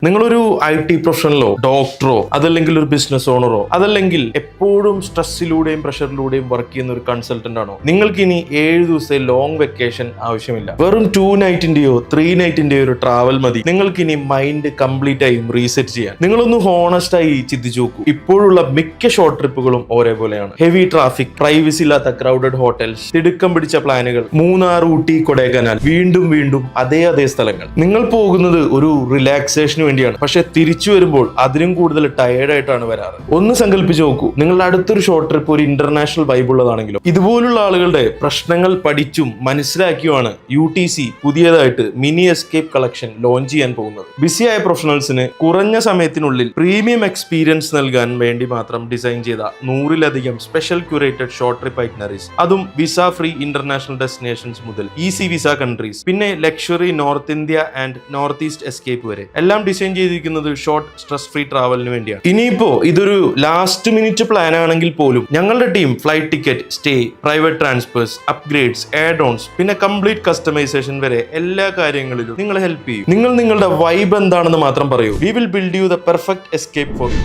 നിങ്ങളൊരു IT പ്രൊഫഷണലോ ഡോക്ടറോ അതല്ലെങ്കിൽ ഒരു ബിസിനസ് ഓണറോ അതല്ലെങ്കിൽ എപ്പോഴും സ്ട്രെസ്സിലൂടെയും പ്രഷറിലൂടെയും വർക്ക് ചെയ്യുന്ന ഒരു കൺസൾട്ടന്റ് ആണോ? നിങ്ങൾക്ക് ഇനി 7 ദിവസത്തെ ലോങ് വെക്കേഷൻ ആവശ്യമില്ല. വെറും 2 നൈറ്റിന്റെയോ 3 നൈറ്റിന്റെയോ ഒരു ട്രാവൽ മതി നിങ്ങൾക്ക് ഇനി മൈൻഡ് കംപ്ലീറ്റ് ആയും റീസെറ്റ് ചെയ്യാൻ. നിങ്ങളൊന്ന് ഹോണസ്റ്റ് ആയി ചിന്തിച്ചു നോക്കൂ. ഇപ്പോഴുള്ള മിക്ക ഷോർട്ട് ട്രിപ്പുകളും ഒരേപോലെയാണ്. ഹെവി ട്രാഫിക്, പ്രൈവസി ഇല്ലാത്ത ക്രൗഡഡ് ഹോട്ടൽസ്, തിടുക്കം പിടിച്ച പ്ലാനുകൾ, മൂന്നാർ, ഊട്ടി, കൊടൈക്കനാൽ, വീണ്ടും വീണ്ടും അതേ സ്ഥലങ്ങൾ. നിങ്ങൾ പോകുന്നത് ഒരു റിലാക്സേഷന് വേണ്ടിയാണ്, പക്ഷെ തിരിച്ചു വരുമ്പോൾ അതിനും കൂടുതൽ ടയേർഡ് ആയിട്ടാണ് വരാറ്. ഒന്ന് സങ്കല്പിച്ച് നോക്കൂ, നിങ്ങളുടെ അടുത്തൊരു ഷോർട്ട് ട്രിപ്പ് ഒരു ഇന്റർനാഷണൽ വൈബ് ഉള്ളതാണെങ്കിലും ഇതുപോലുള്ള ആളുകളുടെ പ്രശ്നങ്ങൾ പഠിച്ചും മനസ്സിലാക്കിയുമാണ് UTC പുതിയതായിട്ട് മിനി എസ്കേപ്പ് കളക്ഷൻ ലോഞ്ച് ചെയ്യാൻ പോകുന്നത്. ബിസിയായ പ്രൊഫഷണൽസിന് കുറഞ്ഞ സമയത്തിനുള്ളിൽ പ്രീമിയം എക്സ്പീരിയൻസ് നൽകാൻ വേണ്ടി മാത്രം ഡിസൈൻ ചെയ്ത 100-ലധികം സ്പെഷ്യൽ ക്യൂറേറ്റഡ് ഷോർട്ട് ട്രിപ്പ് ഐറ്റിനറീസ്, അതും വിസ ഫ്രീ ഇന്റർനാഷണൽ ഡെസ്റ്റിനേഷൻസ് മുതൽ ഈസി വിസ കൺട്രീസ്, പിന്നെ luxury north India and north east escape വരെ എല്ലാം ഡിസൈൻ ചെയ്തിരിക്കുന്നത് ഷോർട്ട് സ്ട്രെസ് ഫ്രീ ട്രാവലിന് വേണ്ടിയാണ്. ഇനിയിപ്പോ ഇതൊരു ലാസ്റ്റ് മിനിറ്റ് പ്ലാൻ ആണെങ്കിൽ പോലും ഞങ്ങളുടെ team flight ticket, stay, private transfers, upgrades, add ons, പിന്നെ കംപ്ലീറ്റ് കസ്റ്റമൈസേഷൻ വരെ എല്ലാ കാര്യങ്ങളിലും നിങ്ങളെ ഹെൽപ്പ് ചെയ്യും. നിങ്ങൾ നിങ്ങളുടെ വൈബ് എന്താണെന്ന് മാത്രം പറയൂ. We will build you the perfect escape for you.